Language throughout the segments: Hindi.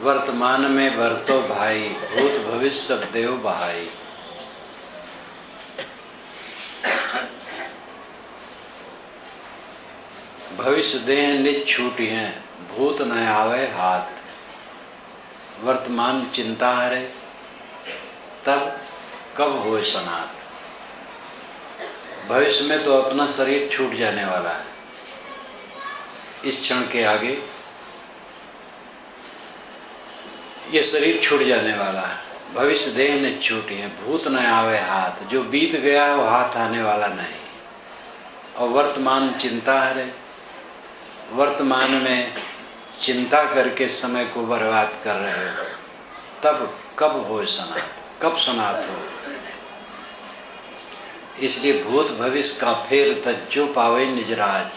वर्तमान में बरतो भाई, भूत भविष्य सब देव बहाई। भविष्य देह निज छूटी हैं, भूत न आवे हाथ। वर्तमान चिंता हरे, तब कब होए सनात। भविष्य में तो अपना शरीर छूट जाने वाला है, इस क्षण के आगे ये शरीर छूट जाने वाला है। भविष्य देह न छूटी है, भूत न आवे हाथ। जो बीत गया है वो हाथ आने वाला नहीं। और वर्तमान चिंता हरे, वर्तमान में चिंता करके समय को बर्बाद कर रहे हो, तब कब हो सनात, कब सनात हो। इसलिए भूत भविष्य का फेर तज्जो पावे निजराज।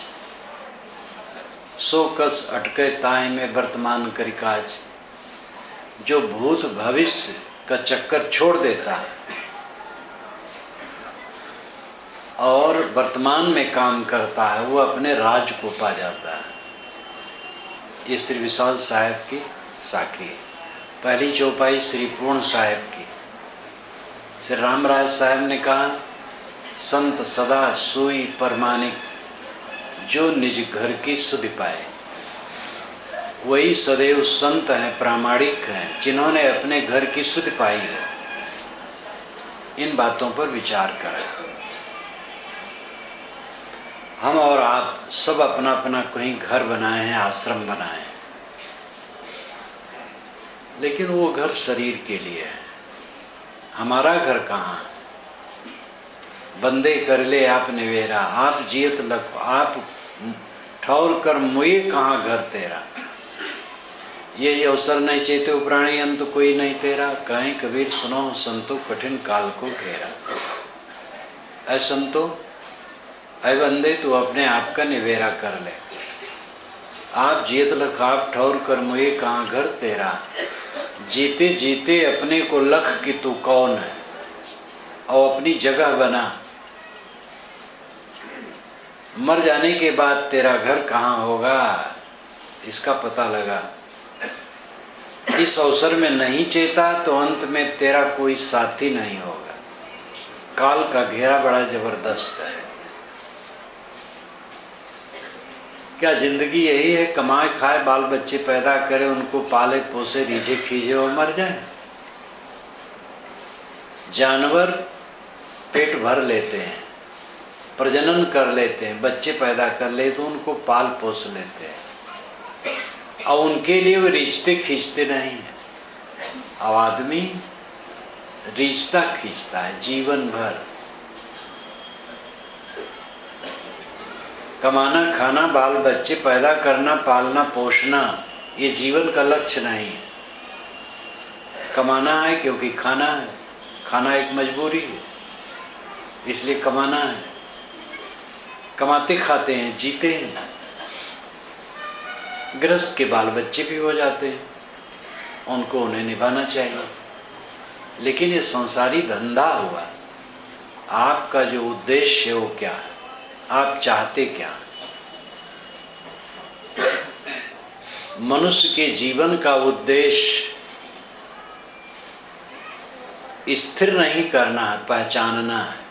सो कस अटके ताए में वर्तमान करिकाज। जो भूत भविष्य का चक्कर छोड़ देता है और वर्तमान में काम करता है, वो अपने राज को पा जाता है। ये श्री विशाल साहेब की साखी है। पहली चौपाई श्री पूर्ण साहेब की। श्री रामराज साहब ने कहा, संत सदा सोई परमानिक, जो निज घर की सुधि पाए। वही सदैव संत हैं, प्रामाणिक हैं, जिन्होंने अपने घर की सुधि पाई है। इन बातों पर विचार करें। हम और आप सब अपना अपना कहीं घर बनाए हैं, आश्रम बनाए हैं, लेकिन वो घर शरीर के लिए है। हमारा घर कहाँ? बंदे कर ले आप निवेरा, आप जियत लख आप ठौर कर मुए कहाँ घर तेरा। ये अवसर नहीं चेते उपराणी अंत कोई नहीं तेरा। कहीं कबीर सुनो संतो कठिन काल को घेरा। ऐ संतो, ऐ बंदे, तू अपने आप का निवेरा कर ले। आप जियत लख आप ठौर कर मुए कहाँ घर तेरा। जीते जीते अपने को लख कि तू कौन है और अपनी जगह बना। मर जाने के बाद तेरा घर कहाँ होगा, इसका पता लगा। इस अवसर में नहीं चेता तो अंत में तेरा कोई साथी नहीं होगा। काल का घेरा बड़ा जबरदस्त है। क्या जिंदगी यही है, कमाए खाए, बाल बच्चे पैदा करे, उनको पाले पोसे, रीझे खींचे और मर जाए? जानवर पेट भर लेते हैं, प्रजनन कर लेते हैं, बच्चे पैदा कर ले तो उनको पाल पोस लेते हैं और उनके लिए वो रीझते खींचते नहीं है। अब आदमी रीझता खींचता है जीवन भर। कमाना, खाना, बाल बच्चे पैदा करना, पालना, पोषना, ये जीवन का लक्ष्य नहीं है। कमाना है क्योंकि खाना है, खाना एक मजबूरी है, इसलिए कमाना है। कमाते खाते हैं, जीते हैं। गृहस्थ के बाल बच्चे भी हो जाते हैं, उनको उन्हें निभाना चाहिए। लेकिन ये संसारी धंधा हुआ। आपका जो उद्देश्य है वो क्या है, आप चाहते क्या? मनुष्य के जीवन का उद्देश्य स्थिर नहीं करना है, पहचानना है।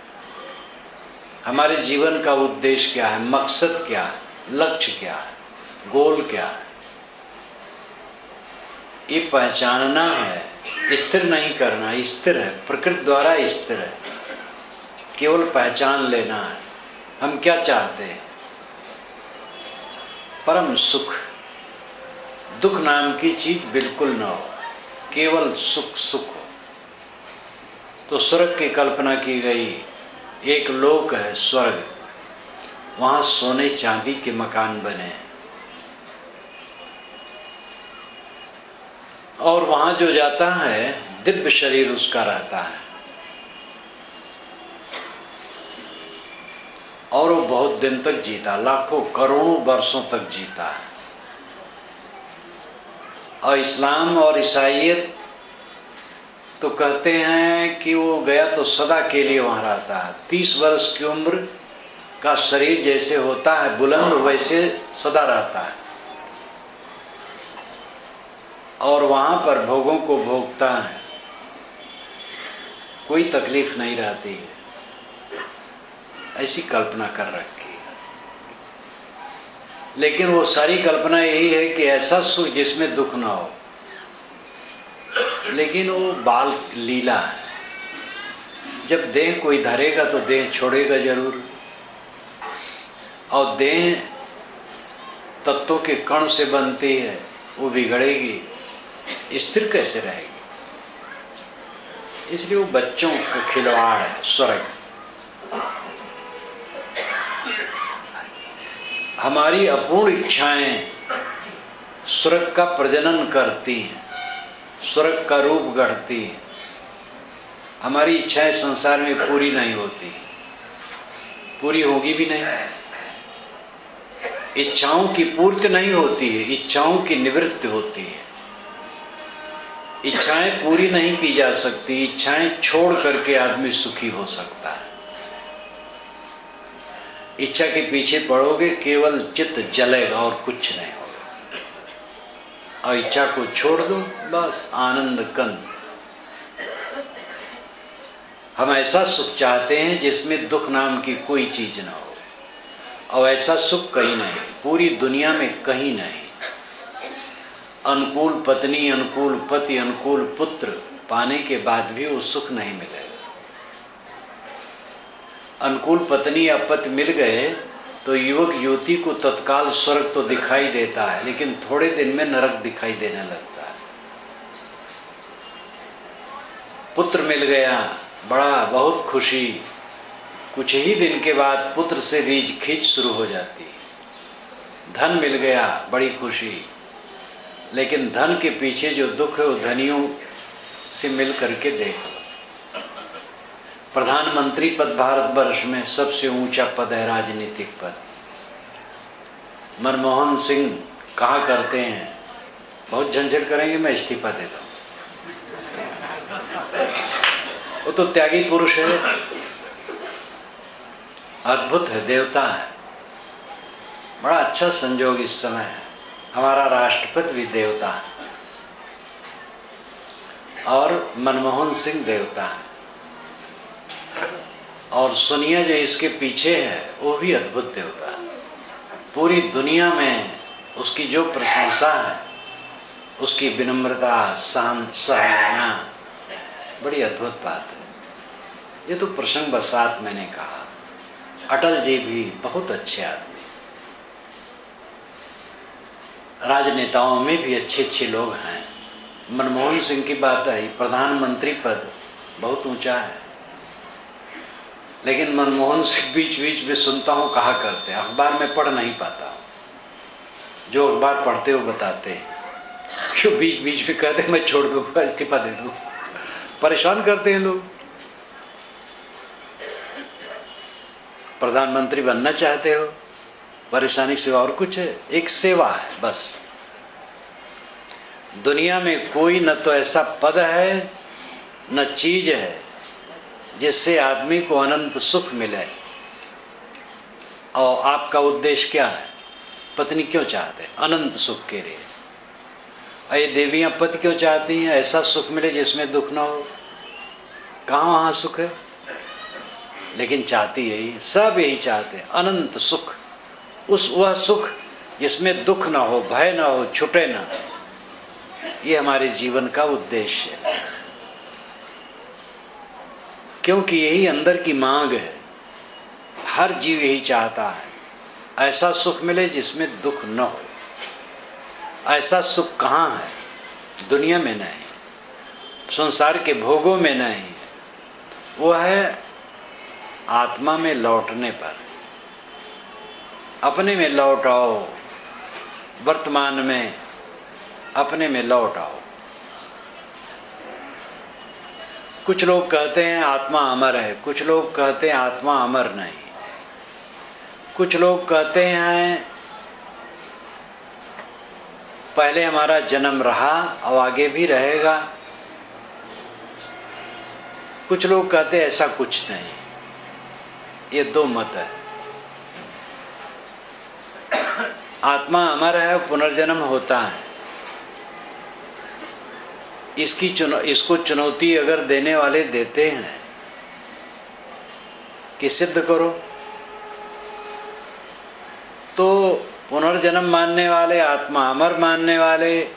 हमारे जीवन का उद्देश्य क्या है, मकसद क्या है, लक्ष्य क्या है, गोल क्या है, ये पहचानना है। स्थिर नहीं करना, स्थिर है, प्रकृति द्वारा स्थिर है। केवल पहचान लेना है हम क्या चाहते हैं। परम सुख, दुख नाम की चीज बिल्कुल न हो, केवल सुख सुख हो। तो स्वर्ग की कल्पना की गई। एक लोक है स्वर्ग, वहाँ सोने चांदी के मकान बने और वहाँ जो जाता है दिव्य शरीर उसका रहता है और वो बहुत दिन तक जीता, लाखों करोड़ों वर्षों तक जीता है। और इस्लाम और ईसाईयत तो कहते हैं कि वो गया तो सदा के लिए वहाँ रहता है। 30 वर्ष की उम्र का शरीर जैसे होता है बुलंद, वैसे सदा रहता है। और वहाँ पर भोगों को भोगता है, कोई तकलीफ नहीं रहती है, ऐसी कल्पना कर रखी है। लेकिन वो सारी कल्पना यही है कि ऐसा सुख जिसमें दुख ना हो, लेकिन वो बाल लीला है। जब देह कोई धरेगा तो देह छोड़ेगा जरूर, और देह तत्वों के कण से बनती है, वो बिगड़ेगी, स्थिर कैसे रहेगी? इसलिए वो बच्चों का खिलवाड़ है स्वर्ग। हमारी अपूर्ण इच्छाएं स्वर्ग का प्रजनन करती हैं, स्वर्ग का रूप गढ़ती हैं। हमारी इच्छाएं संसार में पूरी नहीं होती, पूरी होगी भी नहीं। इच्छाओं की पूर्ति नहीं होती है, इच्छाओं की निवृत्ति होती है। इच्छाएं पूरी नहीं की जा सकती, इच्छाएं छोड़ करके आदमी सुखी हो सकता है। इच्छा के पीछे पड़ोगे केवल चित्त जलेगा और कुछ नहीं होगा, और इच्छा को छोड़ दो बस आनंद कंद। हम ऐसा सुख चाहते हैं जिसमें दुख नाम की कोई चीज ना हो, और ऐसा सुख कहीं नहीं, पूरी दुनिया में कहीं नहीं। अनुकूल पत्नी, अनुकूल पति, अनुकूल पुत्र पाने के बाद भी वो सुख नहीं मिलेगा। अनुकूल पत्नी या पति मिल गए तो युवक युवती को तत्काल स्वर्ग तो दिखाई देता है, लेकिन थोड़े दिन में नरक दिखाई देने लगता है। पुत्र मिल गया, बड़ा बहुत खुशी, कुछ ही दिन के बाद पुत्र से रीझ खींच शुरू हो जाती है। धन मिल गया, बड़ी खुशी, लेकिन धन के पीछे जो दुख है वो धनियों से मिल करके देख लो। प्रधानमंत्री पद भारतवर्ष में सबसे ऊंचा पद है, राजनीतिक पद। मनमोहन सिंह कहा करते हैं, बहुत झंझट करेंगे मैं इस्तीफा दे दूं। वो तो त्यागी पुरुष है, अद्भुत है, देवता है। बड़ा अच्छा संजोग इस समय है, हमारा राष्ट्रपति भी देवता है और मनमोहन सिंह देवता है, और सोनिया जो इसके पीछे है वो भी अद्भुत देवता है। पूरी दुनिया में उसकी जो प्रशंसा है, उसकी विनम्रता, सहना, बड़ी अद्भुत बात है। ये तो प्रसंग बसात मैंने कहा। अटल जी भी बहुत अच्छे आदमी, राजनेताओं में भी अच्छे अच्छे लोग हैं। मनमोहन सिंह की बात आई, प्रधानमंत्री पद बहुत ऊंचा है, लेकिन मनमोहन सिंह बीच बीच में सुनता हूँ कहा करते हैं, अखबार में पढ़ नहीं पाता हूँ, जो अखबार पढ़ते हो बताते हैं, क्यों बीच बीच में कहते मैं छोड़ दूँगा, इस्तीफा दे दूँ। परेशान करते हैं लोग। प्रधानमंत्री बनना चाहते हो, परेशानी से और कुछ है, एक सेवा है बस। दुनिया में कोई न तो ऐसा पद है न चीज है जिससे आदमी को अनंत सुख मिले। और आपका उद्देश्य क्या है? पत्नी क्यों चाहते हैं? अनंत सुख के लिए। और ये देवियां पति क्यों चाहती हैं? ऐसा सुख मिले जिसमें दुख ना हो। कहाँ वहाँ सुख है? लेकिन चाहती यही, सब यही चाहते हैं, अनंत सुख। वह सुख जिसमें दुख ना हो, भय ना हो, छुटे ना। ये हमारे जीवन का उद्देश्य है, क्योंकि यही अंदर की मांग है। हर जीव यही चाहता है, ऐसा सुख मिले जिसमें दुख न हो। ऐसा सुख कहाँ है? दुनिया में नहीं, संसार के भोगों में नहीं, वो है आत्मा में लौटने पर। अपने में लौट आओ, वर्तमान में अपने में लौट आओ। कुछ लोग कहते हैं आत्मा अमर है, कुछ लोग कहते हैं आत्मा अमर नहीं, कुछ लोग कहते हैं पहले हमारा जन्म रहा और आगे भी रहेगा, कुछ लोग कहते हैं ऐसा कुछ नहीं। ये दो मत है। आत्मा अमर है, पुनर्जन्म होता है, इसको चुनौती अगर देने वाले देते हैं कि सिद्ध करो, तो पुनर्जन्म मानने वाले, आत्मा अमर मानने वाले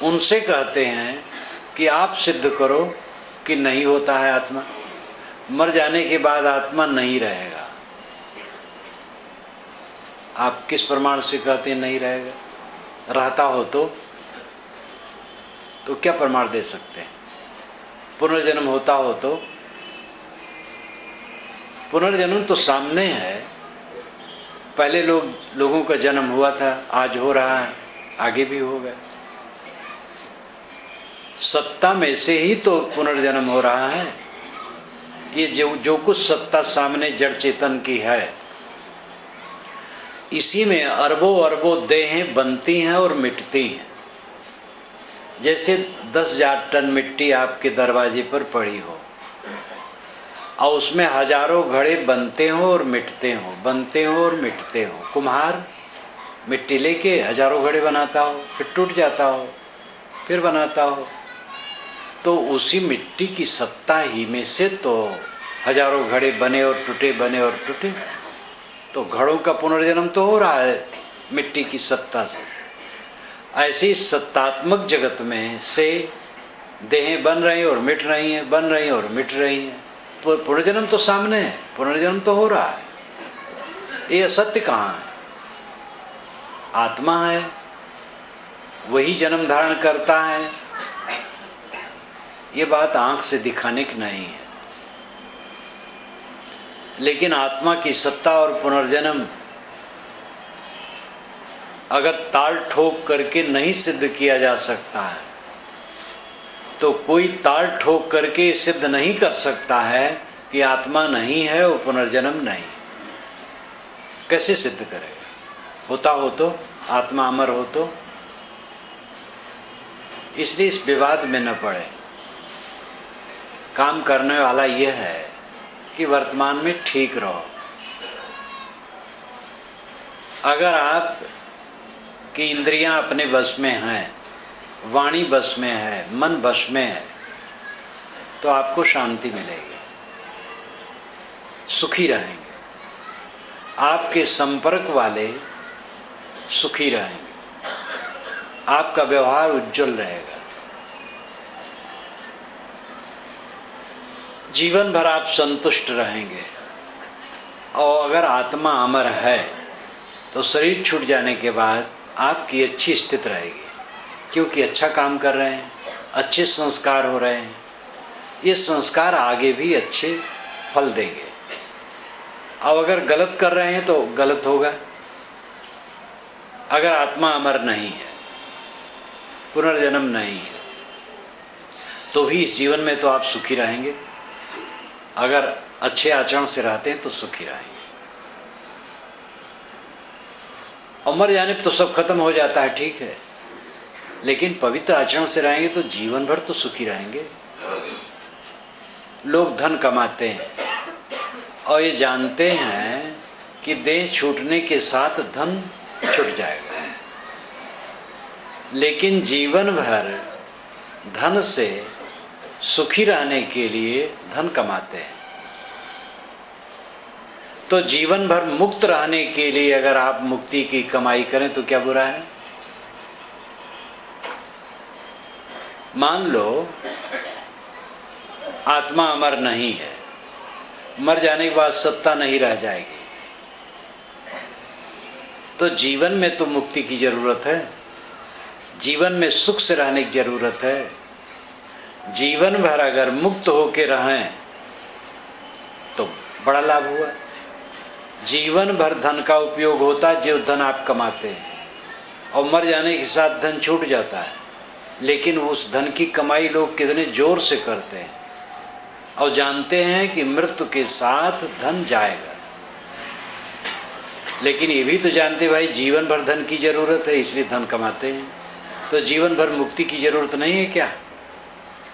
उनसे कहते हैं कि आप सिद्ध करो कि नहीं होता है आत्मा, मर जाने के बाद आत्मा नहीं रहेगा। आप किस प्रमाण से कहते हैं नहीं रहेगा? रहता हो तो क्या प्रमाण दे सकते हैं? पुनर्जन्म होता हो तो? पुनर्जन्म तो सामने है। पहले लोगों का जन्म हुआ था, आज हो रहा है, आगे भी होगा। सत्ता में से ही तो पुनर्जन्म हो रहा है। ये जो कुछ सत्ता सामने जड़ चेतन की है, इसी में अरबों अरबों देहें बनती हैं और मिटती हैं। जैसे 10,000 टन मिट्टी आपके दरवाजे पर पड़ी हो और उसमें हजारों घड़े बनते हो और मिटते हो, बनते हो और मिटते हो। कुम्हार मिट्टी लेके हजारों घड़े बनाता हो, फिर टूट जाता हो, फिर बनाता हो। तो उसी मिट्टी की सत्ता ही में से तो हजारों घड़े बने और टूटे, बने और टूटे। तो घड़ों का पुनर्जन्म तो हो रहा है मिट्टी की सत्ता से। ऐसी सत्तात्मक जगत में से देहें बन रही और मिट रही हैं, बन रही और मिट रही हैं। पुनर्जन्म तो सामने है, पुनर्जन्म तो हो रहा है। ये असत्य कहाँ है? आत्मा है, वही जन्म धारण करता है। ये बात आंख से दिखाने की नहीं है। लेकिन आत्मा की सत्ता और पुनर्जन्म अगर ताल ठोक करके नहीं सिद्ध किया जा सकता है, तो कोई ताल ठोक करके सिद्ध नहीं कर सकता है कि आत्मा नहीं है और पुनर्जन्म नहीं। कैसे सिद्ध करेगा? होता हो तो, आत्मा अमर हो तो। इसलिए इस विवाद में न पड़े। काम करने वाला यह है कि वर्तमान में ठीक रहो। अगर आप की इंद्रियां अपने बस में हैं, वाणी बस में है, मन बस में है, तो आपको शांति मिलेगी, सुखी रहेंगे। आपके संपर्क वाले सुखी रहेंगे, आपका व्यवहार उज्जवल रहेगा। जीवन भर आप संतुष्ट रहेंगे। और अगर आत्मा अमर है तो शरीर छूट जाने के बाद आपकी अच्छी स्थिति रहेगी, क्योंकि अच्छा काम कर रहे हैं, अच्छे संस्कार हो रहे हैं। ये संस्कार आगे भी अच्छे फल देंगे। अब अगर गलत कर रहे हैं तो गलत होगा। अगर आत्मा अमर नहीं है, पुनर्जन्म नहीं है, तो भी इस जीवन में तो आप सुखी रहेंगे। अगर अच्छे आचरण से रहते हैं तो सुखी रहेंगे। और मर जाने पर तो सब खत्म हो जाता है, ठीक है, लेकिन पवित्र आचरण से रहेंगे तो जीवन भर तो सुखी रहेंगे। लोग धन कमाते हैं और ये जानते हैं कि देह छूटने के साथ धन छूट जाएगा, लेकिन जीवन भर धन से सुखी रहने के लिए धन कमाते हैं। तो जीवन भर मुक्त रहने के लिए अगर आप मुक्ति की कमाई करें तो क्या बुरा है? मान लो आत्मा अमर नहीं है, मर जाने के बाद सत्ता नहीं रह जाएगी, तो जीवन में तो मुक्ति की जरूरत है, जीवन में सुख से रहने की जरूरत है। जीवन भर अगर मुक्त होके रहें तो बड़ा लाभ हुआ। जीवन भर धन का उपयोग होता है, जो धन आप कमाते हैं, और मर जाने के साथ धन छूट जाता है, लेकिन उस धन की कमाई लोग कितने जोर से करते हैं और जानते हैं कि मृत्यु के साथ धन जाएगा। लेकिन ये भी तो जानते भाई जीवन भर धन की जरूरत है, इसलिए धन कमाते हैं। तो जीवन भर मुक्ति की जरूरत नहीं है क्या?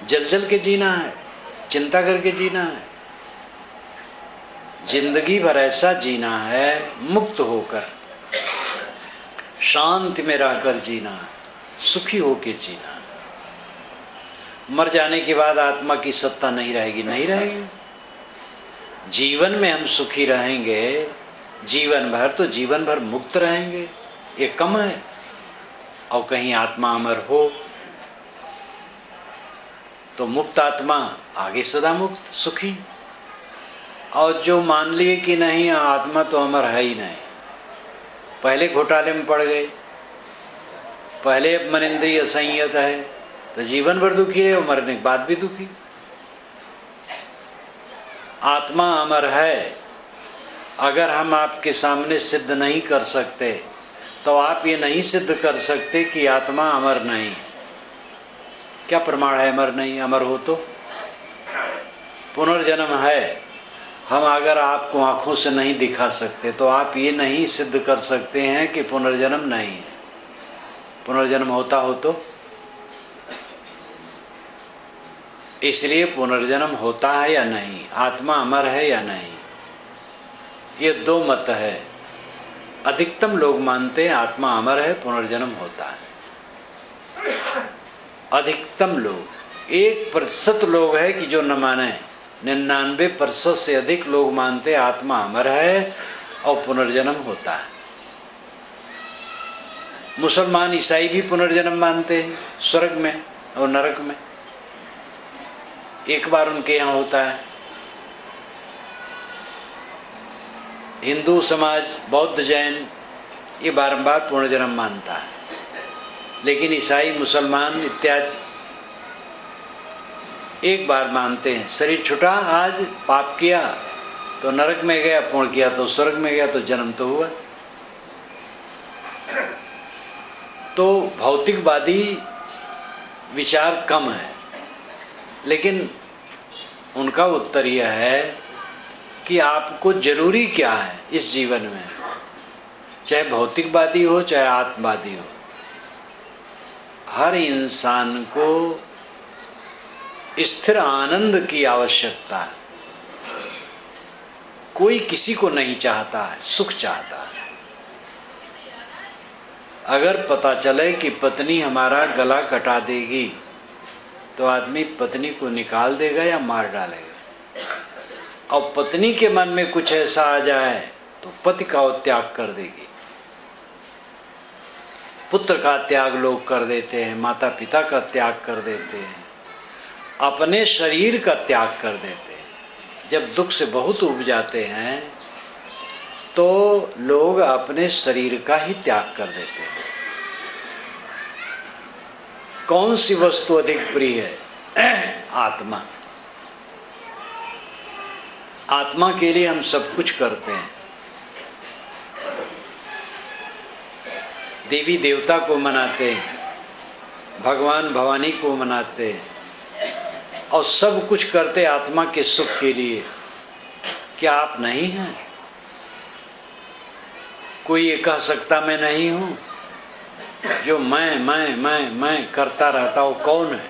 जल जल के जीना है, चिंता करके जीना है। जिंदगी भर ऐसा जीना है, मुक्त होकर शांति में रहकर जीना है, सुखी होकर जीना है। मर जाने के बाद आत्मा की सत्ता नहीं रहेगी, नहीं रहेगी। जीवन में हम सुखी रहेंगे जीवन भर, तो जीवन भर मुक्त रहेंगे, ये कम है। और कहीं आत्मा अमर हो तो मुक्त आत्मा आगे सदा मुक्त सुखी। और जो मान लिए कि नहीं आत्मा तो अमर है ही नहीं, पहले घोटाले में पड़ गए, पहले मन इंद्रिय असंयत है, तो जीवन भर दुखी है और मरने के बाद भी दुखी। आत्मा अमर है अगर हम आपके सामने सिद्ध नहीं कर सकते, तो आप ये नहीं सिद्ध कर सकते कि आत्मा अमर नहीं। क्या प्रमाण है अमर नहीं? अमर हो तो पुनर्जन्म है। हम अगर आपको आँखों से नहीं दिखा सकते, तो आप ये नहीं सिद्ध कर सकते हैं कि पुनर्जन्म नहीं है। पुनर्जन्म होता हो तो, इसलिए पुनर्जन्म होता है या नहीं, आत्मा अमर है या नहीं, ये दो मत है। अधिकतम लोग मानते हैं आत्मा अमर है, पुनर्जन्म होता है। अधिकतम लोग, 1% लोग है कि जो न माने। 99% से अधिक लोग मानते हैं आत्मा अमर है और पुनर्जन्म होता है। मुसलमान ईसाई भी पुनर्जन्म मानते हैं, स्वर्ग में और नरक में एक बार उनके यहाँ होता है। हिंदू समाज, बौद्ध, जैन ये बारंबार पुनर्जन्म मानता है, लेकिन ईसाई, मुसलमान इत्यादि एक बार मानते हैं। शरीर छूटा, आज पाप किया तो नरक में गया, पुण्य किया तो स्वर्ग में गया, तो जन्म तो हुआ। तो भौतिकवादी विचार कम है, लेकिन उनका उत्तर यह है कि आपको जरूरी क्या है इस जीवन में, चाहे भौतिकवादी हो चाहे आत्मवादी हो, हर इंसान को स्थिर आनंद की आवश्यकता है। कोई किसी को नहीं चाहता है, सुख चाहता है। अगर पता चले कि पत्नी हमारा गला कटा देगी, तो आदमी पत्नी को निकाल देगा या मार डालेगा। और पत्नी के मन में कुछ ऐसा आ जाए तो पति का त्याग कर देगी। पुत्र का त्याग लोग कर देते हैं, माता पिता का त्याग कर देते हैं, अपने शरीर का त्याग कर देते हैं। जब दुख से बहुत उब जाते हैं तो लोग अपने शरीर का ही त्याग कर देते हैं। कौन सी वस्तु अधिक प्रिय है? आत्मा। आत्मा के लिए हम सब कुछ करते हैं। देवी देवता को मनाते हैं, भगवान भवानी को मनाते हैं, और सब कुछ करते आत्मा के सुख के लिए। क्या आप नहीं हैं? कोई ये कह सकता मैं नहीं हूँ? जो मैं करता रहता हूँ, कौन है?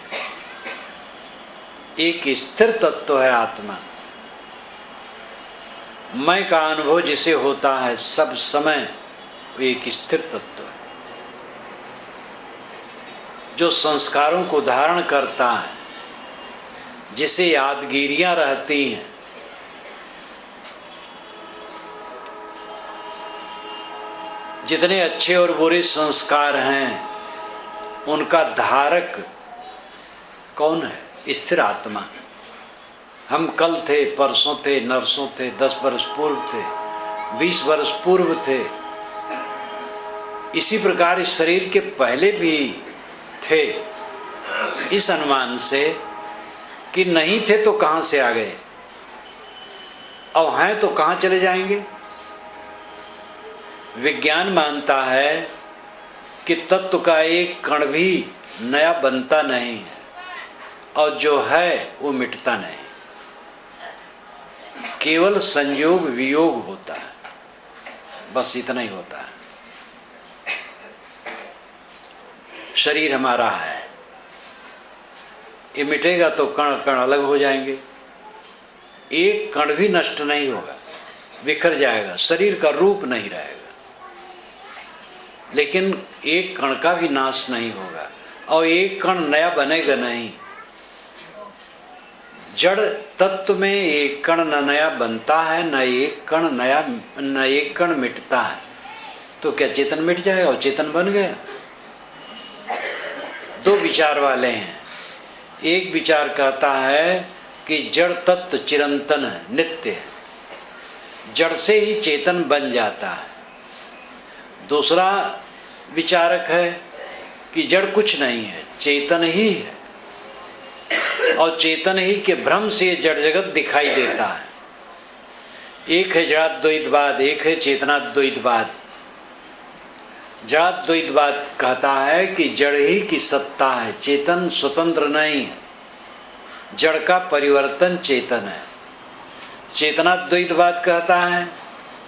एक स्थिर तत्व है आत्मा। मैं का अनुभव जिसे होता है सब समय, वो एक स्थिर तत्व है जो संस्कारों को धारण करता है, जिसे यादगिरियां रहती हैं। जितने अच्छे और बुरे संस्कार हैं, उनका धारक कौन है? स्थिर आत्मा। हम कल थे, परसों थे, नरसों थे, 10 वर्ष पूर्व थे, 20 वर्ष पूर्व थे। इसी प्रकार इस शरीर के पहले भी थे। इस अनुमान से कि नहीं थे तो कहाँ से आ गए, और हैं तो कहाँ चले जाएंगे। विज्ञान मानता है कि तत्व का एक कण भी नया बनता नहीं है, और जो है वो मिटता नहीं, केवल संयोग वियोग होता है, बस इतना ही होता है। शरीर हमारा है, ये मिटेगा तो कण कण अलग हो जाएंगे, एक कण भी नष्ट नहीं होगा, बिखर जाएगा, शरीर का रूप नहीं रहेगा। लेकिन एक कण का भी नाश नहीं होगा, और एक कण नया बनेगा नहीं, जड़ तत्व में एक कण न नया बनता है, न एक कण मिटता है। तो क्या चेतन मिट जाएगा और चेतन बन गया? दो विचार वाले हैं। एक विचार कहता है कि जड़ तत्व चिरंतन है, नित्य है, जड़ से ही चेतन बन जाता है। दूसरा विचारक है कि जड़ कुछ नहीं है, चेतन ही है, और चेतन ही के भ्रम से जड़ जगत दिखाई देता है। एक है जड़ाद्वैतवाद, एक है चेतनाद्वैतवाद। जड़ाद्वैतवाद कहता है कि जड़ ही की सत्ता है, चेतन स्वतंत्र नहीं है, जड़ का परिवर्तन चेतन है। चेतनाद्वैतवाद कहता है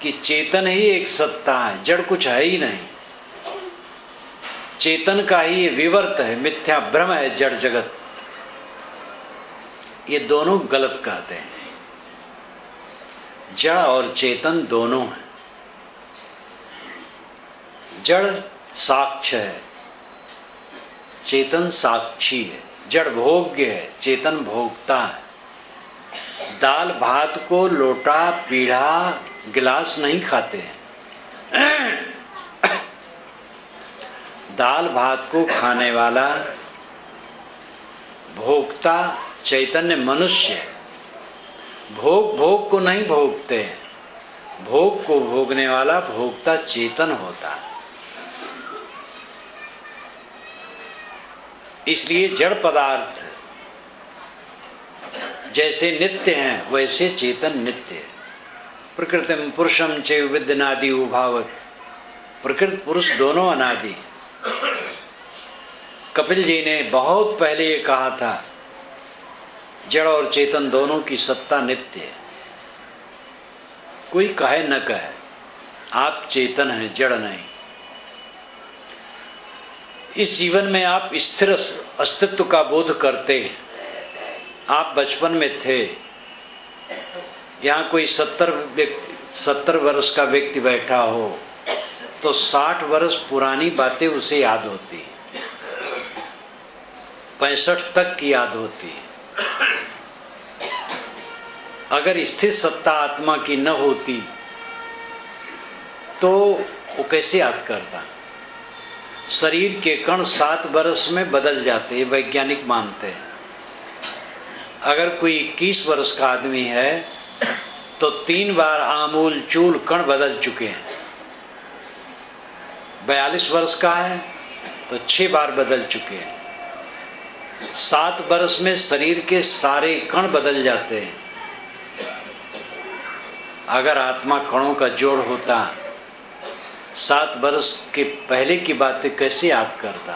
कि चेतन ही एक सत्ता है, जड़ कुछ है ही नहीं, चेतन का ही ये विवर्त है, मिथ्या भ्रम है जड़ जगत। ये दोनों गलत कहते हैं। जड़ और चेतन दोनों हैं। जड़ साक्ष्य है, चेतन साक्षी है। जड़ भोग्य है, चेतन भोगता है। दाल भात को लोटा पीढ़ा गिलास नहीं खाते हैं। दाल भात को खाने वाला भोक्ता चैतन्य मनुष्य है। भोग को नहीं भोगते हैं, भोग को भोगने वाला भोक्ता चेतन होता है। इसलिए जड़ पदार्थ जैसे नित्य हैं वैसे चेतन नित्य है। प्रकृतिम पुरुषम च विद्यनादि उभावक, प्रकृति पुरुष दोनों अनादि। कपिल जी ने बहुत पहले ये कहा था, जड़ और चेतन दोनों की सत्ता नित्य है। कोई कहे न कहे, आप चेतन हैं, जड़ नहीं। इस जीवन में आप स्थिर अस्तित्व का बोध करते हैं। आप बचपन में थे, यहाँ कोई 70 वर्ष का व्यक्ति बैठा हो तो 60 वर्ष पुरानी बातें उसे याद होती, 65 तक की याद होती। अगर स्थिर सत्ता आत्मा की न होती तो वो कैसे याद करता? शरीर के कण 7 वर्ष में बदल जाते, ये वैज्ञानिक मानते हैं। अगर कोई 21 वर्ष का आदमी है तो 3 बार आमूल चूल कण बदल चुके हैं। 42 वर्ष का है तो 6 बार बदल चुके हैं। 7 वर्ष में शरीर के सारे कण बदल जाते हैं। अगर आत्मा कणों का जोड़ होता, 7 वर्ष के पहले की बातें कैसे याद करता?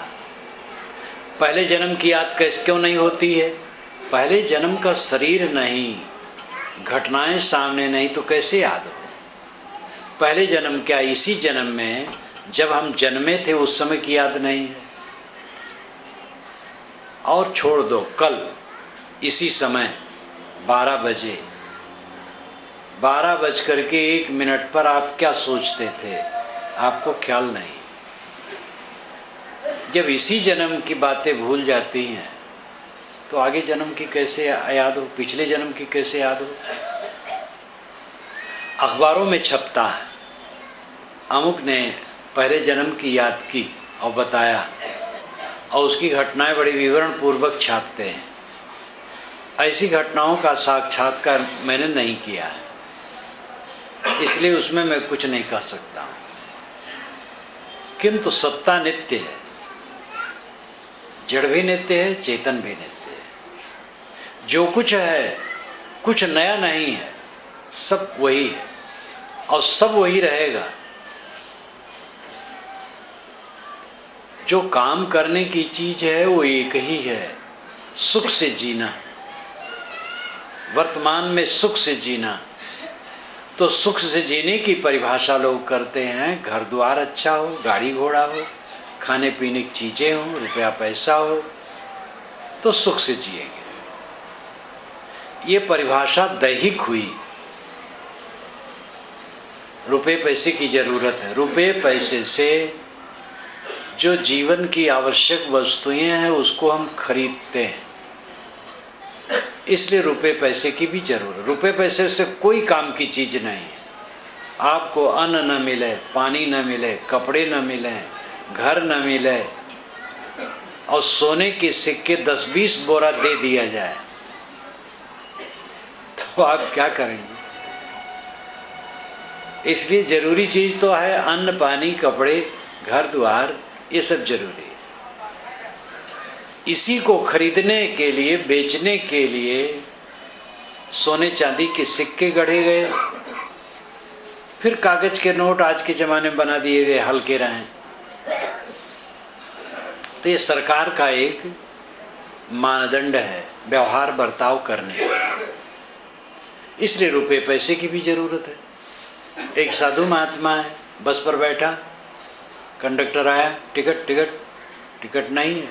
पहले जन्म की याद कैसे क्यों नहीं होती है? पहले जन्म का शरीर नहीं, घटनाएं सामने नहीं, तो कैसे याद हो? पहले जन्म क्या, इसी जन्म में जब हम जन्मे थे उस समय की याद नहीं है। और छोड़ दो, कल इसी समय 12 बजे 12:01 पर आप क्या सोचते थे? आपको ख्याल नहीं। जब इसी जन्म की बातें भूल जाती हैं तो आगे जन्म की कैसे याद हो, पिछले जन्म की कैसे याद हो? अखबारों में छपता है, अमुक ने पहले जन्म की याद की और बताया, और उसकी घटनाएं बड़ी विवरण पूर्वक छापते हैं। ऐसी घटनाओं का साक्षात्कार मैंने नहीं किया है, इसलिए उसमें मैं कुछ नहीं कह सकता। किंतु सत्ता नित्य है, जड़ भी नित्य है, चेतन भी नित्य है। जो कुछ है कुछ नया नहीं है, सब वही है और सब वही रहेगा। जो काम करने की चीज है वो एक ही है, सुख से जीना, वर्तमान में सुख से जीना। तो सुख से जीने की परिभाषा लोग करते हैं, घर द्वार अच्छा हो, गाड़ी घोड़ा हो, खाने पीने की चीज़ें हो, रुपया पैसा हो, तो सुख से जिएंगे। ये परिभाषा दैहिक हुई। रुपये पैसे की ज़रूरत है, रुपये पैसे से जो जीवन की आवश्यक वस्तुएं हैं उसको हम खरीदते हैं। इसलिए रुपए पैसे की भी जरूरत। रुपए पैसे से कोई काम की चीज़ नहीं है। आपको अन्न न मिले, पानी न मिले, कपड़े न मिले, घर न मिले और सोने के सिक्के 10-20 बोरा दे दिया जाए तो आप क्या करेंगे? इसलिए जरूरी चीज़ तो है अन्न, पानी, कपड़े, घर द्वार, ये सब जरूरी है। इसी को खरीदने के लिए, बेचने के लिए सोने चांदी के सिक्के गढ़े गए, फिर कागज के नोट आज के ज़माने में बना दिए गए, हल्के रहें। तो ये सरकार का एक मानदंड है व्यवहार बर्ताव करने का। इसलिए रुपए पैसे की भी ज़रूरत है। एक साधु महात्मा है, बस पर बैठा, कंडक्टर आया, टिकट टिकट टिकट नहीं है,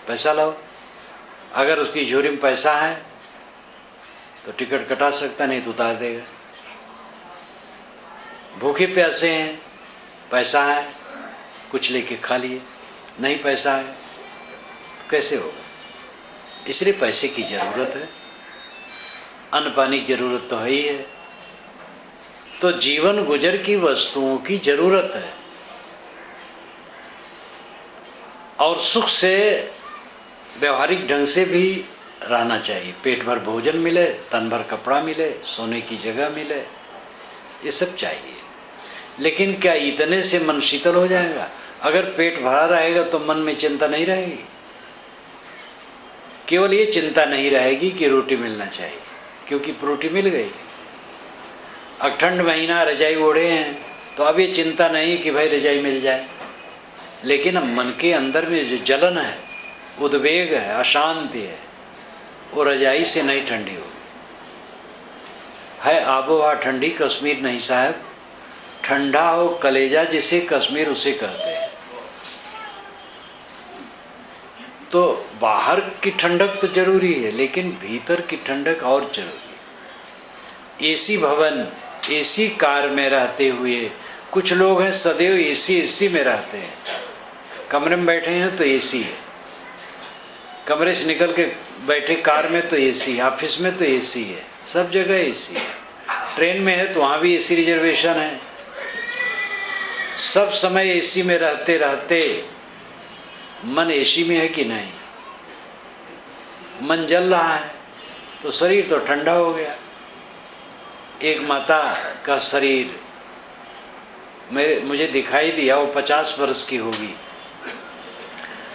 पैसा लाओ। अगर उसकी झोली में पैसा है तो टिकट कटा सकता, नहीं तो उतार देगा। भूखे प्यासे हैं, पैसा है, कुछ लेके खा लिए, नहीं पैसा है कैसे होगा? इसलिए पैसे की ज़रूरत है, अन्न पानी की ज़रूरत तो है ही है। तो जीवन गुजर की वस्तुओं की ज़रूरत है और सुख से व्यवहारिक ढंग से भी रहना चाहिए। पेट भर भोजन मिले, तन भर कपड़ा मिले, सोने की जगह मिले, ये सब चाहिए। लेकिन क्या इतने से मन शीतल हो जाएगा? अगर पेट भरा रहेगा तो मन में चिंता नहीं रहेगी। केवल ये चिंता नहीं रहेगी कि रोटी मिलना चाहिए, क्योंकि रोटी मिल गई। अब ठंड महीना, रजाई ओढ़े हैं तो अब ये चिंता नहीं कि भाई रजाई मिल जाए। लेकिन अब मन के अंदर में जो जलन है, उद्वेग है, अशांति है, वो रजाई से नहीं ठंडी होगी। है आबोहवा ठंडी, कश्मीर नहीं साहब। ठंडा हो कलेजा जिसे कश्मीर उसे कहते हैं। तो बाहर की ठंडक तो जरूरी है, लेकिन भीतर की ठंडक और जरूरी है। एसी भवन, एसी कार में रहते हुए कुछ लोग हैं सदैव एसी में रहते हैं। कमरे में बैठे हैं तो एसी है, कमरे से निकल के बैठे कार में तो एसी, ऑफिस में तो एसी है, सब जगह एसी है। ट्रेन में है तो वहाँ भी एसी रिजर्वेशन है। सब समय एसी में रहते रहते मन एसी में है कि नहीं? मन जल रहा है तो शरीर तो ठंडा हो गया। एक माता का शरीर मुझे दिखाई दिया, वो 50 वर्ष की होगी,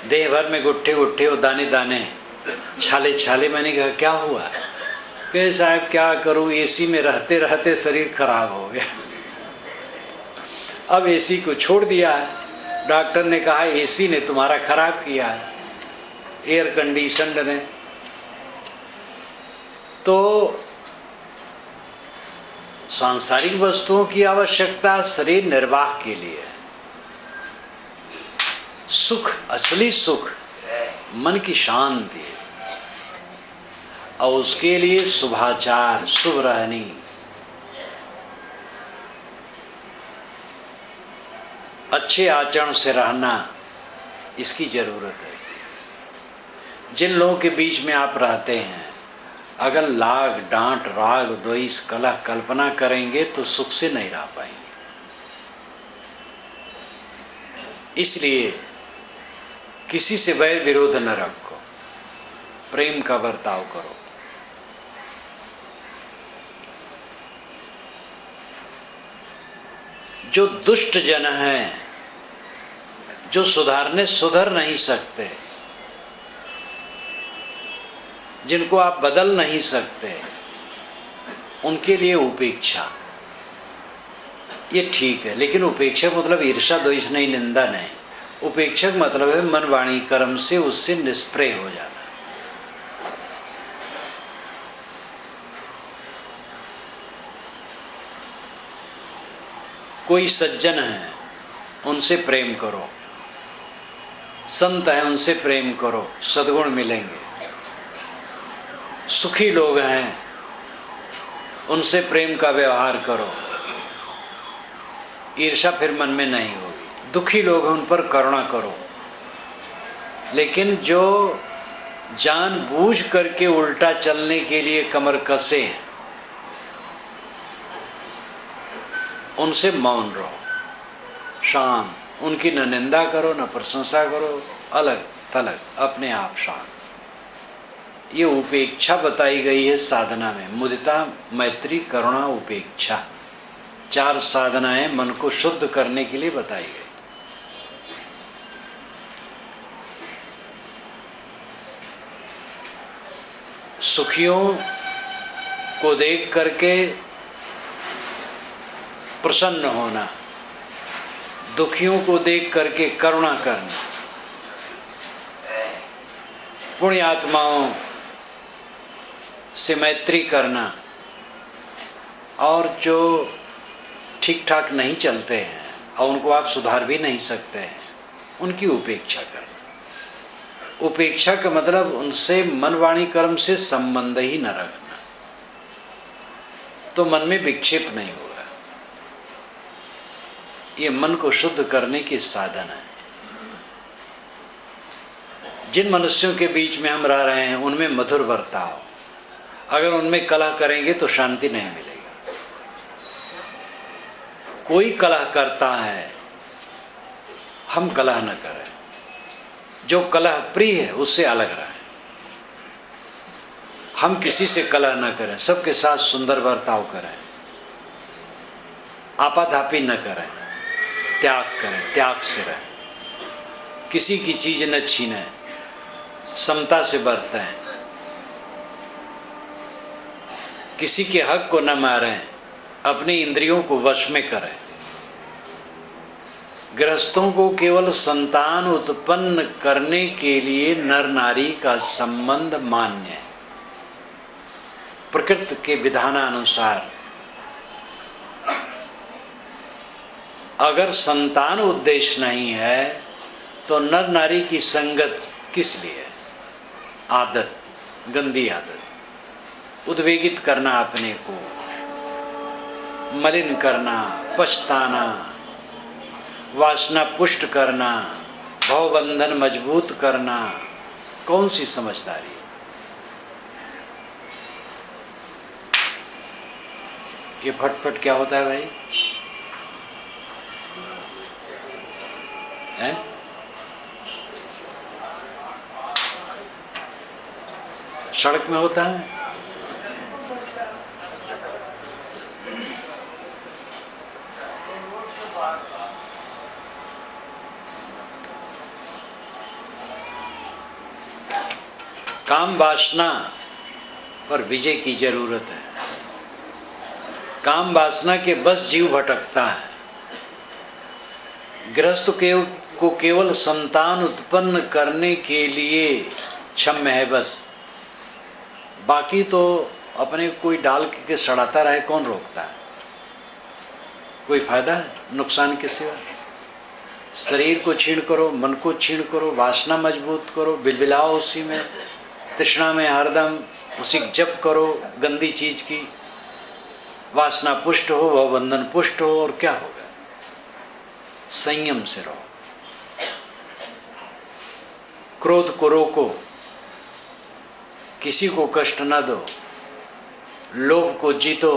देह भर में गुट्ठे गुट्ठे और दाने दाने, छाले छाले। मैंने कहा क्या हुआ? कहे साहब क्या करूं, एसी में रहते रहते शरीर खराब हो गया। अब एसी को छोड़ दिया है। डॉक्टर ने कहा एसी ने तुम्हारा खराब किया है, एयर कंडीशनड ने। तो सांसारिक वस्तुओं की आवश्यकता शरीर निर्वाह के लिए। सुख, असली सुख मन की शांति है और उसके लिए शुभाचार, शुभ रहनी, अच्छे आचरण से रहना, इसकी जरूरत है। जिन लोगों के बीच में आप रहते हैं, अगर लाग डांट राग द्वेष कलह कल्पना करेंगे तो सुख से नहीं रह पाएंगे। इसलिए किसी से वैर विरोध न रखो, प्रेम का बर्ताव करो। जो दुष्ट जन हैं, जो सुधर नहीं सकते, जिनको आप बदल नहीं सकते, उनके लिए उपेक्षा ये ठीक है। लेकिन उपेक्षा मतलब ईर्ष्या द्वेष नहीं, निंदा नहीं। उपेक्षा मतलब है मन वाणी कर्म से उससे निष्प्रय हो जाना। कोई सज्जन है उनसे प्रेम करो, संत है उनसे प्रेम करो, सद्गुण मिलेंगे। सुखी लोग हैं उनसे प्रेम का व्यवहार करो, ईर्ष्या फिर मन में नहीं होगी। दुखी लोग हैं उन पर करुणा करो। लेकिन जो जानबूझ करके उल्टा चलने के लिए कमर कसे हैं, उनसे मौन रहो, शांत। उनकी न निंदा करो न प्रशंसा करो, अलग थलग अपने आप शांत। ये उपेक्षा बताई गई है साधना में। मुदिता, मैत्री, करुणा, उपेक्षा, 4 साधनाएं मन को शुद्ध करने के लिए बताई गई। सुखियों को देख करके प्रसन्न होना, दुखियों को देख करके करुणा करना, पुण्य आत्माओं से मैत्री करना, और जो ठीक ठाक नहीं चलते हैं और उनको आप सुधार भी नहीं सकते हैं, उनकी उपेक्षा करना। उपेक्षा का मतलब उनसे मन वाणी कर्म से संबंध ही न रखना, तो मन में विक्षेप नहीं होगा। ये मन को शुद्ध करने की साधन है। जिन मनुष्यों के बीच में हम रह रहे हैं उनमें मधुर बर्ताव, अगर उनमें कलह करेंगे तो शांति नहीं मिलेगा। कोई कलह करता है, हम कलह न करें। जो कलह प्रिय है उससे अलग रहें। हम किसी से कलह न करें, सबके साथ सुंदर बर्ताव करें, आपाधापी न करें, त्याग करें, त्याग से रहें, किसी की चीज न छीनें, समता से बरतें, किसी के हक को न मारें, अपनी इंद्रियों को वश में करें। गृहस्थों को केवल संतान उत्पन्न करने के लिए नर नारी का संबंध मान्य है। प्रकृति के विधानानुसार अगर संतान उद्देश्य नहीं है तो नर नारी की संगत किस लिए? आदत, गंदी आदत, उद्वेगित करना, अपने को मलिन करना, पछताना, वासना पुष्ट करना, भवबंधन मजबूत करना, कौन सी समझदारी? ये फटफट क्या होता है भाई? हैं? सड़क में होता है। काम वासना पर विजय की जरूरत है। काम वासना के बस जीव भटकता है। गृहस्थ को केवल संतान उत्पन्न करने के लिए क्षम है बस, बाकी तो अपने कोई डाल के सड़ाता रहे, कौन रोकता है? कोई फायदा है? नुकसान के सिवा। शरीर को छीण करो, मन को छीण करो, वासना मजबूत करो, बिलबिलाओ उसी में, तृष्णा में हरदम उसी जप करो गंदी चीज की, वासना पुष्ट हो, वह बंधन पुष्ट हो, और क्या होगा? संयम से रहो, क्रोध को रोको, किसी को कष्ट न दो, लोभ को जीतो,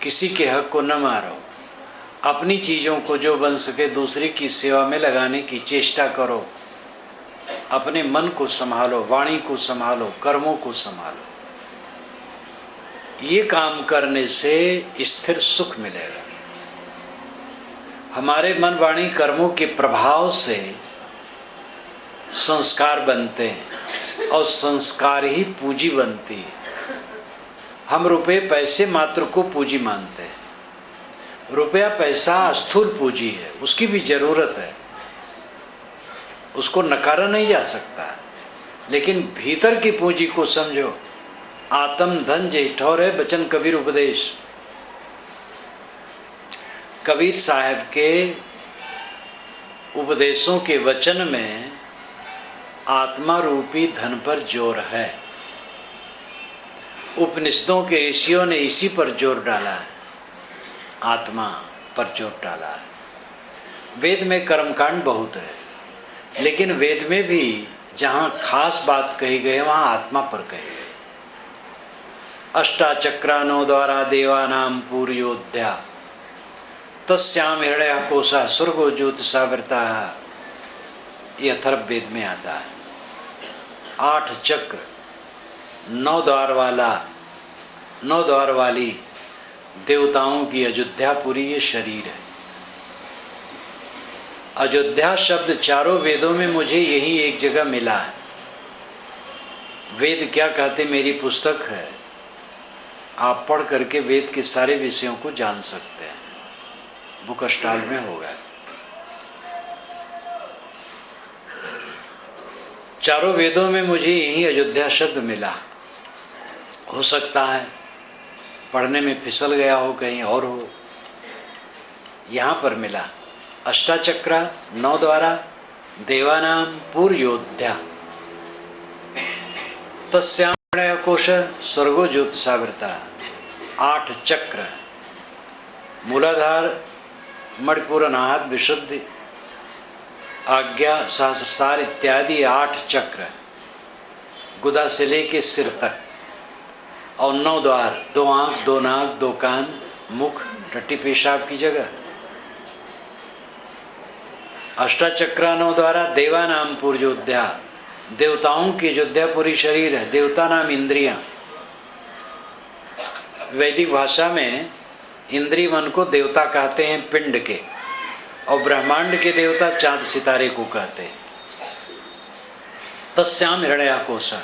किसी के हक को न मारो, अपनी चीजों को जो बन सके दूसरे की सेवा में लगाने की चेष्टा करो, अपने मन को संभालो, वाणी को संभालो, कर्मों को संभालो। ये काम करने से स्थिर सुख मिलेगा। हमारे मन वाणी कर्मों के प्रभाव से संस्कार बनते हैं और संस्कार ही पूंजी बनती है। हम रुपए पैसे मात्र को पूंजी मानते हैं। रुपया पैसा स्थूल पूंजी है, उसकी भी जरूरत है, उसको नकारा नहीं जा सकता, लेकिन भीतर की पूंजी को समझो। आत्म धन जय ठौर है, बचन कबीर उपदेश। कबीर साहब के उपदेशों के वचन में आत्मा रूपी धन पर जोर है। उपनिषदों के ऋषियों ने इसी पर जोर डाला है, आत्मा पर जोर डाला है। वेद में कर्मकांड बहुत है, लेकिन वेद में भी जहाँ खास बात कही गई वहाँ आत्मा पर कही गई। अष्टाचक्रानो द्वारा देवानाम पूर्योध्या तस्याम हृदय कोशा स्वर्गो ज्योतिषा वृता, ये अथर्ववेद में आता है। 8 चक्र, 9 द्वार वाली देवताओं की अयोध्यापुरी ये शरीर है। अयोध्या शब्द चारों वेदों में मुझे यही एक जगह मिला है। वेद क्या कहते मेरी पुस्तक है, आप पढ़ करके वेद के सारे विषयों को जान सकते हैं, बुक स्टॉल में होगा। चारों वेदों में मुझे यही अयोध्या शब्द मिला। हो सकता है पढ़ने में फिसल गया हो, कहीं और हो, यहाँ पर मिला। अष्टाचक्रा 9 द्वारा देवानाम पूर्योध्या तस्याम हृदय कोश स्वर्गो ज्योतिषावृता। 8 चक्र, मूलाधार, मणिपुर, अनाहत, विशुद्धि, आज्ञा, सहस्रसार इत्यादि 8 चक्र, गुदा से लेके सिर तक, और 9 द्वार, 2 आँख, 2 नाक, 2 कान, मुख, टट्टी पेशाब की जगह। अष्टाचक्रा 9 द्वारा देवानाम पूर्योध्या, देवताओं की अयोध्यापुरी शरीर है। देवता नाम इंद्रियां। वैदिक भाषा में इंद्रिय मन को देवता कहते हैं, पिंड के, और ब्रह्मांड के देवता चांद सितारे को कहते हैं। तस्याम हृदय कोशा,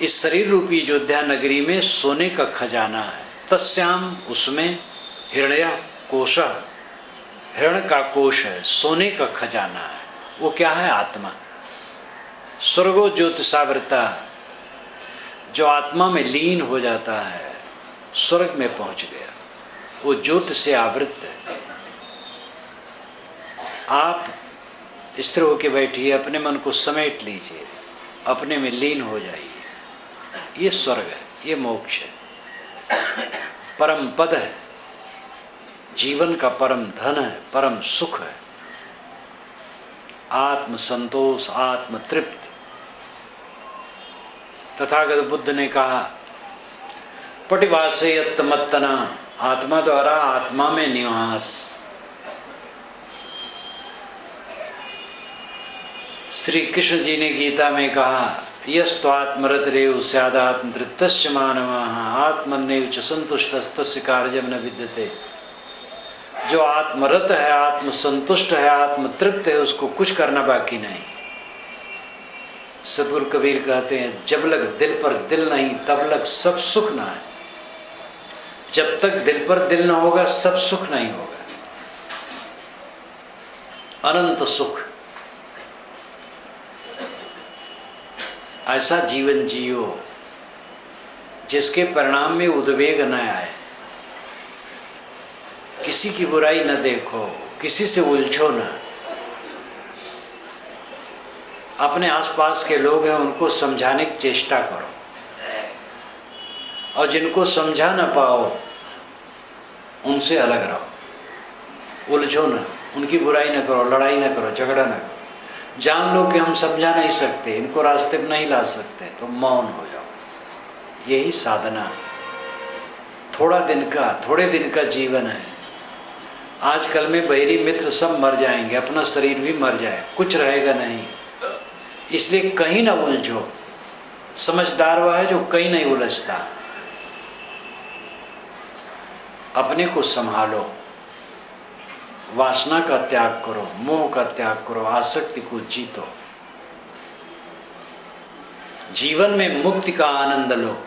इस शरीर रूपी अयोध्या नगरी में सोने का खजाना है। तस्याम, उसमें, हृदय कोशा, हिरण का कोश है, सोने का खजाना है। वो क्या है? आत्मा। स्वर्गो ज्योतिषावृता, जो आत्मा में लीन हो जाता है स्वर्ग में पहुंच गया, वो ज्योति से आवृत है। आप स्थिर होकर बैठिए, अपने मन को समेट लीजिए, अपने में लीन हो जाइए। ये स्वर्ग है, ये मोक्ष है, परम पद है, जीवन का परम धन है, परम सुख है, आत्म संतोष, आत्म तृप्त। तथागत बुद्ध ने कहा, पटिवासे मत्तना, आत्मा द्वारा आत्मा में निवास। श्री कृष्ण जी ने गीता में कहा, यस्त्वात्मरत रेव स्यादात्म तृप्तस्य मानवाः आत्मन्नेव च संतुष्टस्तस्य कार्यं न विद्यते। जो आत्मरत है, आत्म संतुष्ट है, आत्म तृप्त है, उसको कुछ करना बाकी नहीं। सतगुरु कबीर कहते हैं, जब लग दिल पर दिल नहीं तब लग सब सुख ना है। जब तक दिल पर दिल ना होगा सब सुख नहीं होगा। अनंत सुख, ऐसा जीवन जियो जिसके परिणाम में उद्वेग न आए, किसी की बुराई न देखो, किसी से उलझो न। अपने आसपास के लोग हैं उनको समझाने की चेष्टा करो, और जिनको समझा न पाओ उनसे अलग रहो। उलझो न, उनकी बुराई न करो, लड़ाई न करो, झगड़ा न करो। जान लो कि हम समझा नहीं सकते, इनको रास्ते में नहीं ला सकते, तो मौन हो जाओ। यही साधना, थोड़े दिन का जीवन है। आजकल में बहिरी मित्र सब मर जाएंगे, अपना शरीर भी मर जाए, कुछ रहेगा नहीं। इसलिए कहीं ना उलझो। समझदार वह है जो कहीं नहीं उलझता। अपने को संभालो, वासना का त्याग करो, मोह का त्याग करो, आसक्ति को जीतो। जीवन में मुक्ति का आनंद लो,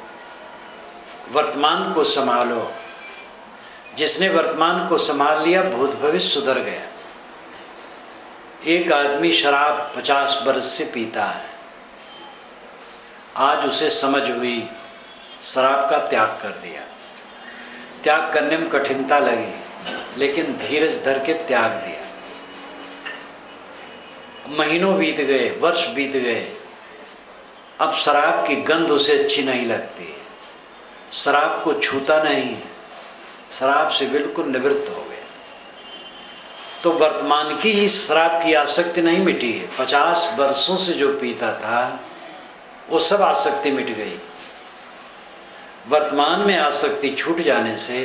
वर्तमान को संभालो। जिसने वर्तमान को संभाल लिया भूत भविष्य सुधर गया। एक आदमी शराब 50 बरस से पीता है, आज उसे समझ हुई, शराब का त्याग कर दिया। त्याग करने में कठिनता लगी, लेकिन धीरज धर के त्याग दिया। महीनों बीत गए, वर्ष बीत गए, अब शराब की गंध उसे अच्छी नहीं लगती, शराब को छूता नहीं है, शराब से बिल्कुल निवृत्त हो गया। तो वर्तमान की ही शराब की आसक्ति नहीं मिटी है। 50 वर्षों से जो पीता था वो सब आसक्ति मिट गई। वर्तमान में आसक्ति छूट जाने से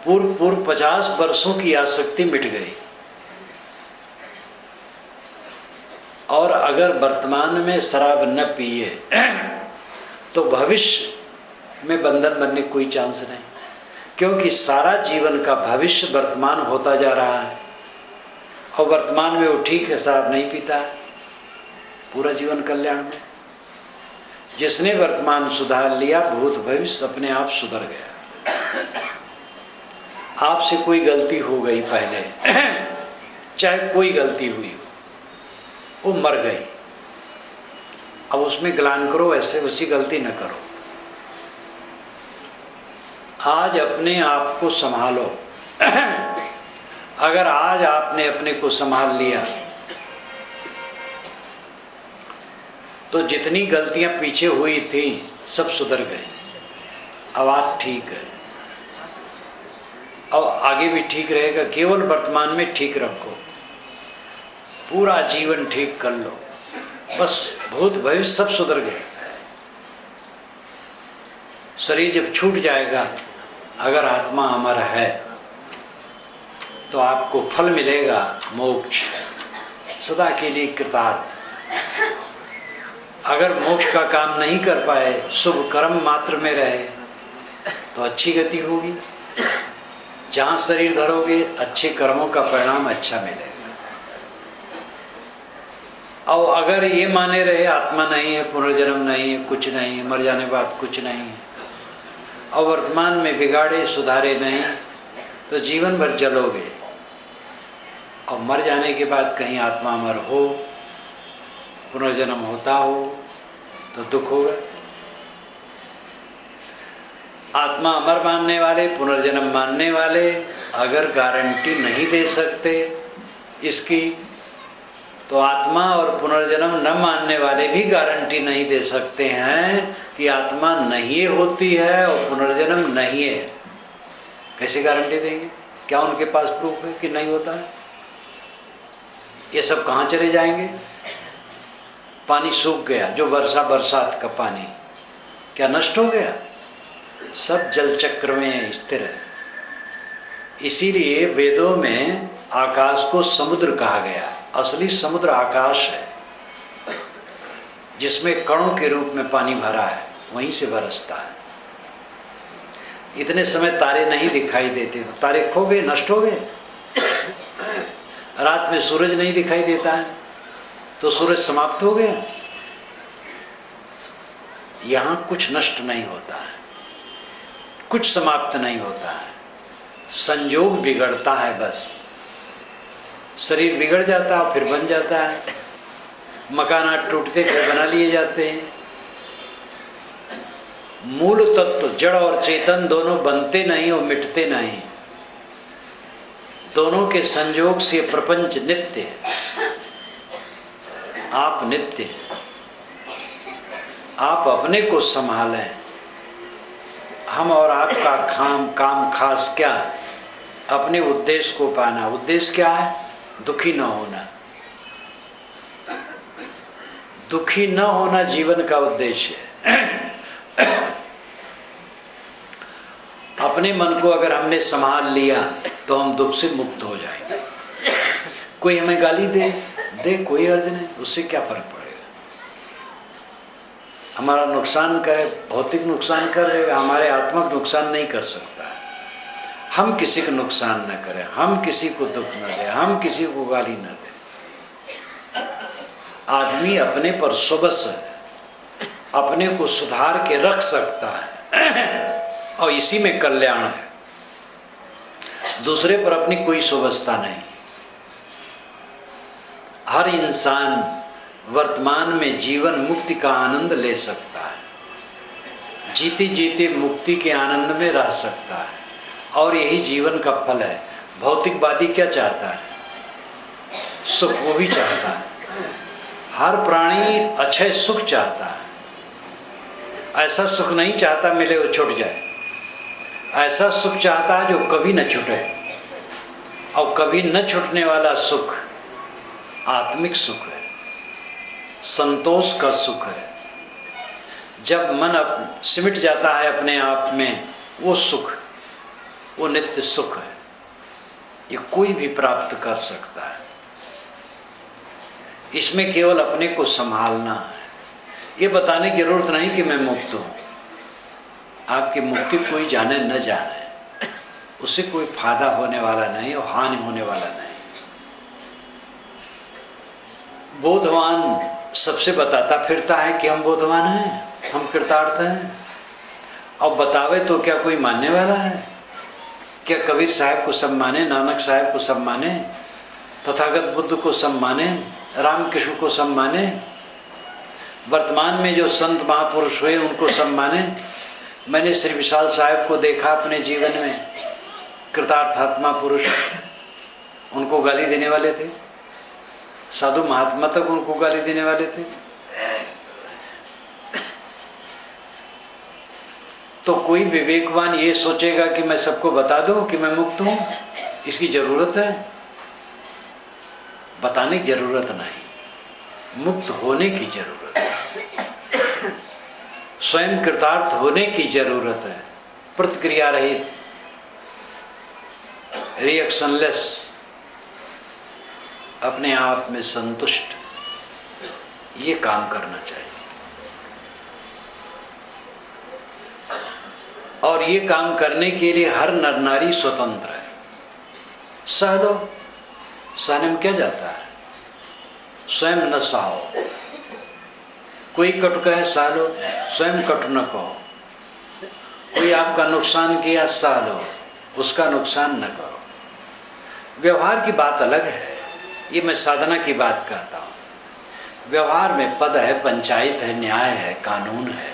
पूर्व 50 वर्षों की आसक्ति मिट गई। और अगर वर्तमान में शराब न पिए तो भविष्य में बंधन बनने की कोई चांस नहीं, क्योंकि सारा जीवन का भविष्य वर्तमान होता जा रहा है। और वर्तमान में वो ठीक है, शराब नहीं पीता है, पूरा जीवन कल्याण में। जिसने वर्तमान सुधार लिया, भूत भविष्य अपने आप सुधर गया। आपसे कोई गलती हो गई पहले, चाहे कोई गलती हुई हो, वो मर गई। अब उसमें ग्लान करो, ऐसे उसी गलती न करो। आज अपने आप को संभालो। अगर आज आपने अपने को संभाल लिया तो जितनी गलतियां पीछे हुई थी सब सुधर गई। अब आज ठीक है, अब आगे भी ठीक रहेगा। केवल वर्तमान में ठीक रखो, पूरा जीवन ठीक कर लो, बस भूत भविष्य सब सुधर गए। शरीर जब छूट जाएगा, अगर आत्मा अमर है तो आपको फल मिलेगा मोक्ष, सदा के लिए कृतार्थ। अगर मोक्ष का काम नहीं कर पाए, शुभ कर्म मात्र में रहे तो अच्छी गति होगी। जहाँ शरीर धरोगे अच्छे कर्मों का परिणाम अच्छा मिलेगा। और अगर ये माने रहे आत्मा नहीं है, पुनर्जन्म नहीं है, कुछ नहीं है, मर जाने बाद कुछ नहीं है, और वर्तमान में बिगाड़े सुधारे नहीं, तो जीवन भर जलोगे। और मर जाने के बाद कहीं आत्मा अमर हो, पुनर्जन्म होता हो तो दुख होगा। आत्मा अमर मानने वाले, पुनर्जन्म मानने वाले अगर गारंटी नहीं दे सकते इसकी, तो आत्मा और पुनर्जन्म न मानने वाले भी गारंटी नहीं दे सकते हैं कि आत्मा नहीं होती है और पुनर्जन्म नहीं है। कैसे गारंटी देंगे? क्या उनके पास प्रूफ है कि नहीं होता है? ये सब कहाँ चले जाएंगे? पानी सूख गया, जो बरसात का पानी क्या नष्ट हो गया? सब जल चक्र में स्थिर है। इसीलिए वेदों में आकाश को समुद्र कहा गया। असली समुद्र आकाश है, जिसमें कणों के रूप में पानी भरा है, वहीं से बरसता है। इतने समय तारे नहीं दिखाई देते, तो तारे खो गए, नष्ट हो गए। रात में सूरज नहीं दिखाई देता है, तो सूरज समाप्त हो गया। यहाँ कुछ नष्ट नहीं होता है, कुछ समाप्त नहीं होता है, संयोग बिगड़ता है बस। शरीर बिगड़ जाता है फिर बन जाता है, मकानात टूटते फिर बना लिए जाते हैं। मूल तत्व जड़ और चेतन दोनों बनते नहीं और मिटते नहीं, दोनों के संयोग से प्रपंच नित्य है। आप नित्य हैं, आप अपने को संभालें। हम और आपका काम खास क्या है? अपने उद्देश्य को पाना। उद्देश्य क्या है? दुखी न होना। दुखी न होना जीवन का उद्देश्य है। अपने मन को अगर हमने संभाल लिया तो हम दुख से मुक्त हो जाएंगे। कोई हमें गाली दे कोई अर्ज नहीं, उससे क्या फर्क पड़ेगा? हमारा नुकसान करे, भौतिक नुकसान करेगा, हमारे आत्मिक नुकसान नहीं कर सकता है। हम किसी को नुकसान न करें, हम किसी को दुख न दें, हम किसी को गाली न दें। आदमी अपने पर सुबस अपने को सुधार के रख सकता है और इसी में कल्याण है। दूसरे पर अपनी कोई सुबसता नहीं। हर इंसान वर्तमान में जीवन मुक्ति का आनंद ले सकता है, जीते जीते मुक्ति के आनंद में रह सकता है, और यही जीवन का फल है। भौतिकवादी क्या चाहता है? सुख, वो भी चाहता है। हर प्राणी अक्षय सुख चाहता है। ऐसा सुख नहीं चाहता मिले वो छूट जाए, ऐसा सुख चाहता है जो कभी न छूटे। और कभी न छूटने वाला सुख आत्मिक सुख है, संतोष का सुख है। जब मन सिमट जाता है अपने आप में, वो सुख, वो नित्य सुख है। ये कोई भी प्राप्त कर सकता है। इसमें केवल अपने को संभालना है। ये बताने की जरूरत नहीं कि मैं मुक्त हूँ। आपकी मुक्ति कोई जाने न जाने, उससे कोई फायदा होने वाला नहीं और हानि होने वाला नहीं। बोधवान सबसे बताता फिरता है कि हम बोधवान हैं, हम कृतार्थ हैं। अब बतावे तो क्या कोई मानने वाला है? क्या कबीर साहब को सब माने, नानक साहब को सब माने, तथागत बुद्ध को सब माने, रामकृष्ण को सब माने, वर्तमान में जो संत महापुरुष हुए उनको सब माने? मैंने श्री विशाल साहब को देखा अपने जीवन में, कृतार्थात्मा पुरुष। उनको गाली देने वाले थे, साधु महात्मा तक उनको गाली देने वाले थे। तो कोई विवेकवान ये सोचेगा कि मैं सबको बता दूं कि मैं मुक्त हूं? इसकी जरूरत है? बताने की जरूरत नहीं, मुक्त होने की जरूरत है, स्वयं कृतार्थ होने की जरूरत है। प्रतिक्रिया रहित, रिएक्शनलेस, अपने आप में संतुष्ट, ये काम करना चाहिए। और ये काम करने के लिए हर नर नारी स्वतंत्र है। सह लो, सहने में क्या जाता है? स्वयं न सहो। कोई कटु कहे सह लो, स्वयं कटु न कहो। कोई आपका नुकसान किया, सह लो, उसका नुकसान न करो। व्यवहार की बात अलग है, ये मैं साधना की बात कहता हूँ। व्यवहार में पद है, पंचायत है, न्याय है, कानून है,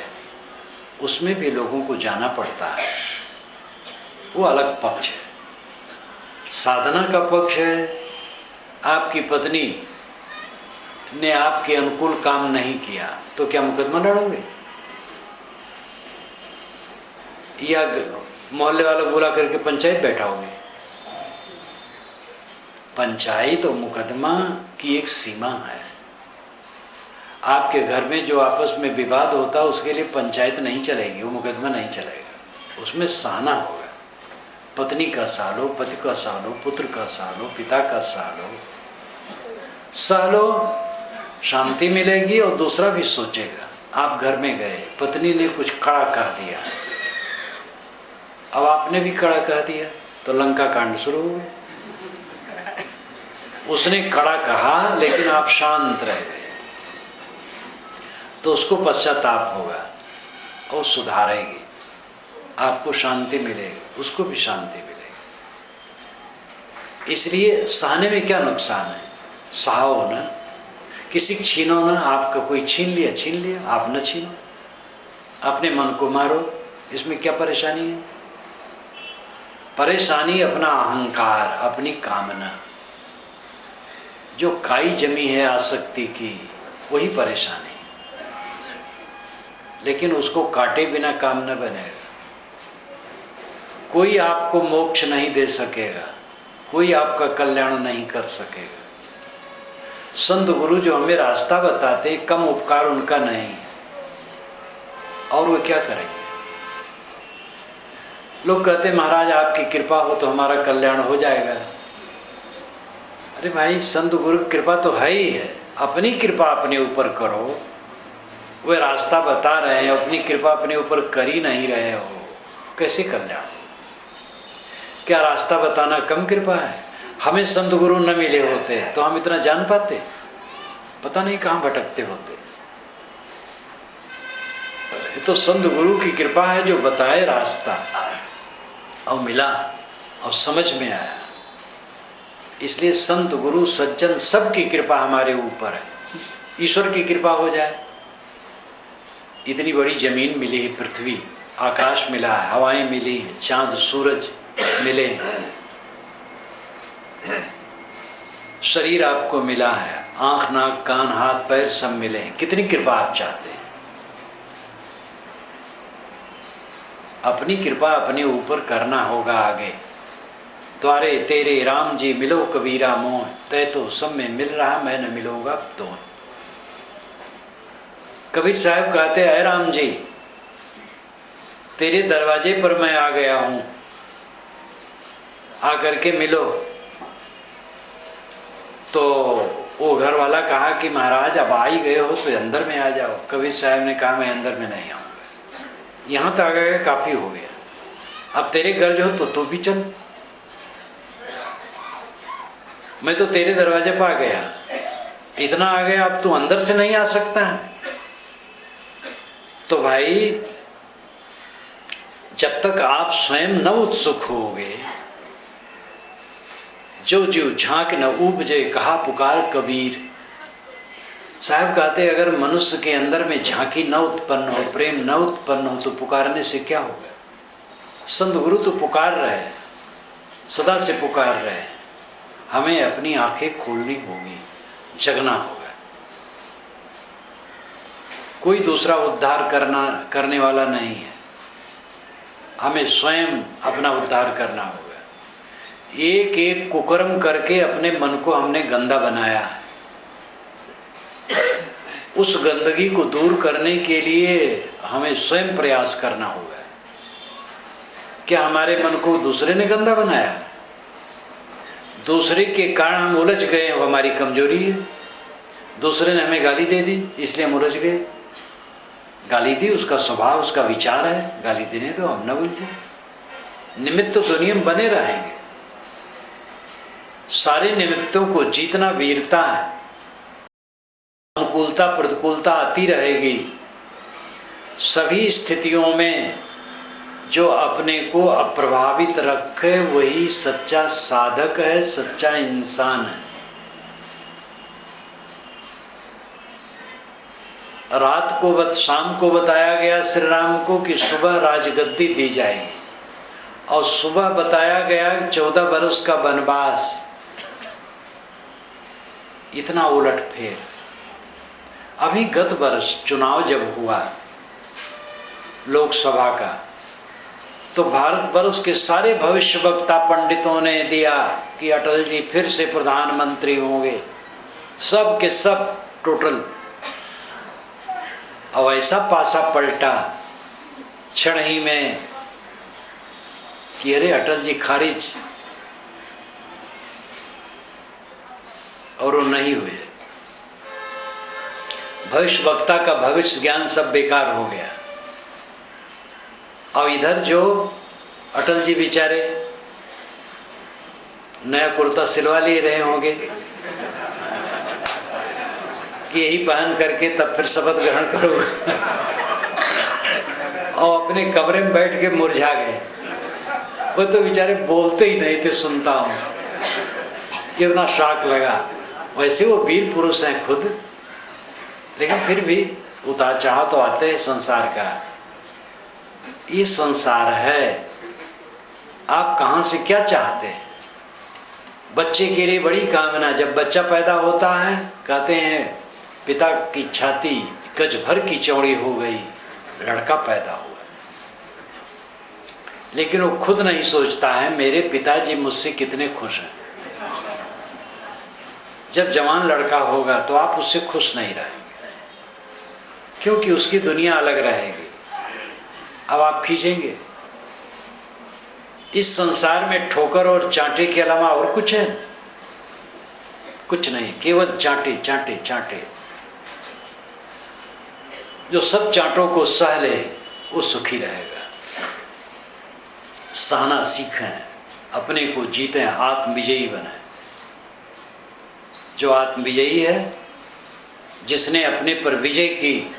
उसमें भी लोगों को जाना पड़ता है, वो अलग पक्ष है। साधना का पक्ष है, आपकी पत्नी ने आपके अनुकूल काम नहीं किया तो क्या मुकदमा लड़ोगे? या मोहल्ले वालों बुला करके पंचायत बैठाओगे? पंचायत और मुकदमा की एक सीमा है। आपके घर में जो आपस में विवाद होता है उसके लिए पंचायत नहीं चलेगी, वो मुकदमा नहीं चलेगा, उसमें सहना होगा। पत्नी का सह लो, पति का सह लो, पुत्र का सह लो, पिता का सह लो, सह लो, शांति मिलेगी। और दूसरा भी सोचेगा। आप घर में गए, पत्नी ने कुछ कड़ा कह दिया, अब आपने भी कड़ा कह दिया तो लंका कांड शुरू हो गया। उसने कड़ा कहा लेकिन आप शांत रह गए, तो उसको पश्चाताप होगा और सुधारेगी, आपको शांति मिलेगी, उसको भी शांति मिलेगी। इसलिए सहने में क्या नुकसान है? सहो न, किसी छीनो न। आपका कोई छीन लिया, आप न छीनो, अपने मन को मारो, इसमें क्या परेशानी है? परेशानी अपना अहंकार, अपनी कामना, जो काई जमी है आसक्ति की, वही परेशानी। लेकिन उसको काटे बिना काम न बनेगा। कोई आपको मोक्ष नहीं दे सकेगा, कोई आपका कल्याण नहीं कर सकेगा। संत गुरु जो हमें रास्ता बताते, कम उपकार उनका नहीं है, और वो क्या करेंगे? लोग कहते महाराज आपकी कृपा हो तो हमारा कल्याण हो जाएगा। अरे भाई, संत गुरु की कृपा तो है ही है, अपनी कृपा अपने ऊपर करो। वे रास्ता बता रहे हैं, अपनी कृपा अपने ऊपर कर ही नहीं रहे हो, कैसे कल्याण? क्या रास्ता बताना कम कृपा है? हमें संत गुरु न मिले होते तो हम इतना जान पाते? पता नहीं कहाँ भटकते होते। ये तो संत गुरु की कृपा है जो बताए रास्ता, और मिला और समझ में आया। इसलिए संत गुरु सज्जन सबकी कृपा हमारे ऊपर है। ईश्वर की कृपा हो जाए, इतनी बड़ी जमीन मिली है, पृथ्वी, आकाश मिला है, हवाएं मिली हैं, चांद सूरज मिले हैं, शरीर आपको मिला है, आंख नाक कान हाथ पैर सब मिले हैं। कितनी कृपा आप चाहते हैं? अपनी कृपा अपने ऊपर करना होगा आगे। द्वारे तेरे राम जी मिलो कबीरा मोह, तय तो सब में मिल रहा मैं न मिलूंगा तो। कबीर साहब कहते हैं राम जी तेरे दरवाजे पर मैं आ गया हूं, आकर के मिलो। तो वो घर वाला कहा कि महाराज अब आ ही गए हो तो अंदर में आ जाओ। कबीर साहब ने कहा मैं अंदर में नहीं आऊँगा, यहाँ तक आ गया काफ़ी हो गया, अब तेरे घर जो तो तू भी चल, मैं तो तेरे दरवाजे पर आ गया, इतना आ गया अब तू अंदर से नहीं आ सकता है। तो भाई जब तक आप स्वयं न उत्सुक होगे, जो जीव झांक न उपजे कहा पुकार कबीर। साहब कहते अगर मनुष्य के अंदर में झांकी न उत्पन्न हो, प्रेम न उत्पन्न हो, तो पुकारने से क्या होगा। संत गुरु तो पुकार रहे, सदा से पुकार रहे, हमें अपनी आंखें खोलनी होगी, जगना होगा। कोई दूसरा उद्धार करने वाला नहीं है, हमें स्वयं अपना उद्धार करना होगा। एक एक कुकर्म करके अपने मन को हमने गंदा बनाया है, उस गंदगी को दूर करने के लिए हमें स्वयं प्रयास करना होगा। क्या हमारे मन को दूसरे ने गंदा बनाया? दूसरे के कारण हम उलझ गए, वो हमारी कमजोरी है। दूसरे ने हमें गाली दे दी इसलिए हम उलझ गए। गाली दी, उसका स्वभाव, उसका विचार है, गाली देने दो, हम न उलझे। निमित्त तो दुनिया में बने रहेंगे, सारे निमित्तों को जीतना वीरता है। अनुकूलता प्रतिकूलता आती रहेगी, सभी स्थितियों में जो अपने को अप्रभावित रखे वही सच्चा साधक है, सच्चा इंसान है। रात को शाम को बताया गया श्री राम को कि सुबह राजगद्दी दी जाएगी, और सुबह बताया गया 14 वर्ष का वनवास। इतना उलट फेर। अभी गत वर्ष चुनाव जब हुआ लोकसभा का, तो भारतवर्ष के सारे भविष्य वक्ता पंडितों ने दिया कि अटल जी फिर से प्रधानमंत्री होंगे, सब के सब टोटल। अब ऐसा पासा पलटा क्षण ही में कि अरे अटल जी खारिज, और वो नहीं हुए। भविष्य वक्ता का भविष्य ज्ञान सब बेकार हो गया। और इधर जो अटल जी बेचारे नया कुर्ता सिलवा ले रहे होंगे कि यही पहन करके तब फिर शपथ ग्रहण करो और अपने कमरे में बैठ के मुरझा गए। वो तो बेचारे बोलते ही नहीं थे, सुनता हूँ कितना शॉक लगा। वैसे वो वीर पुरुष हैं खुद, लेकिन फिर भी उतार चढ़ाव तो आते हैं संसार का। ये संसार है, आप कहाँ से क्या चाहते हैं। बच्चे के लिए बड़ी कामना, जब बच्चा पैदा होता है कहते हैं पिता की छाती गज भर की चौड़ी हो गई, लड़का पैदा हुआ। लेकिन वो खुद नहीं सोचता है मेरे पिताजी मुझसे कितने खुश हैं। जब जवान लड़का होगा तो आप उससे खुश नहीं रहेंगे, क्योंकि उसकी दुनिया अलग रहेगी। अब आप खींचेंगे। इस संसार में ठोकर और चांटे के अलावा और कुछ है? कुछ नहीं, केवल चांटे चांटे चांटे। जो सब चांटों को सह ले वो सुखी रहेगा। सहना सीखें, अपने को जीतें, आत्मविजयी बने। जो आत्मविजयी है, जिसने अपने पर विजय की,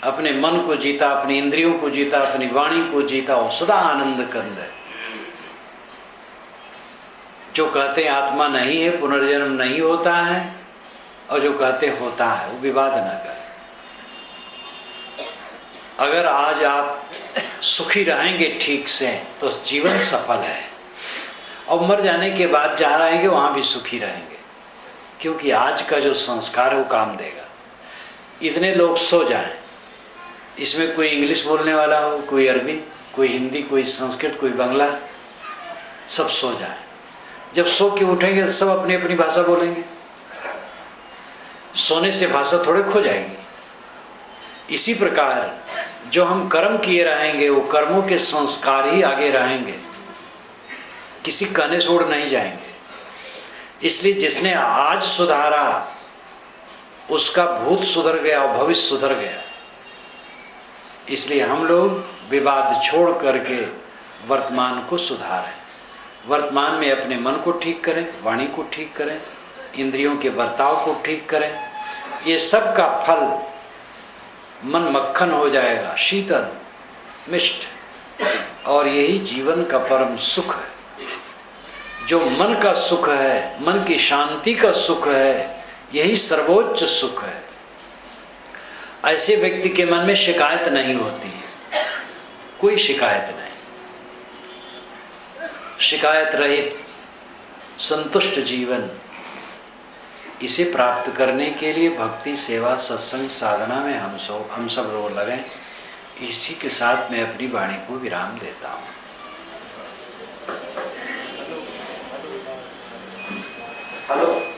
अपने मन को जीता, अपनी इंद्रियों को जीता, अपनी वाणी को जीता, वो सदा आनंद कंद है। जो कहते हैं आत्मा नहीं है, पुनर्जन्म नहीं होता है, और जो कहते हैं होता है, वो विवाद न करें। अगर आज आप सुखी रहेंगे ठीक से तो जीवन सफल है, और मर जाने के बाद जहाँ रहेंगे वहाँ भी सुखी रहेंगे, क्योंकि आज का जो संस्कार है वो काम देगा। इतने लोग सो जाएं, इसमें कोई इंग्लिश बोलने वाला हो, कोई अरबी, कोई हिंदी, कोई संस्कृत, कोई बांग्ला, सब सो जाएं। जब सो के उठेंगे तो सब अपनी अपनी भाषा बोलेंगे, सोने से भाषा थोड़े खो जाएगी। इसी प्रकार जो हम कर्म किए रहेंगे वो कर्मों के संस्कार ही आगे रहेंगे, किसी कहने से उड़ नहीं जाएंगे। इसलिए जिसने आज सुधारा उसका भूत सुधर गया और भविष्य सुधर गया। इसलिए हम लोग विवाद छोड़ करके वर्तमान को सुधारें, वर्तमान में अपने मन को ठीक करें, वाणी को ठीक करें, इंद्रियों के बर्ताव को ठीक करें। ये सब का फल मन मक्खन हो जाएगा, शीतल मिष्ट, और यही जीवन का परम सुख है। जो मन का सुख है, मन की शांति का सुख है, यही सर्वोच्च सुख है। ऐसे व्यक्ति के मन में शिकायत नहीं होती है, कोई शिकायत नहीं। शिकायत रहित संतुष्ट जीवन, इसे प्राप्त करने के लिए भक्ति, सेवा, सत्संग, साधना में हम सब लोग लगें। इसी के साथ मैं अपनी वाणी को विराम देता हूँ। हेलो।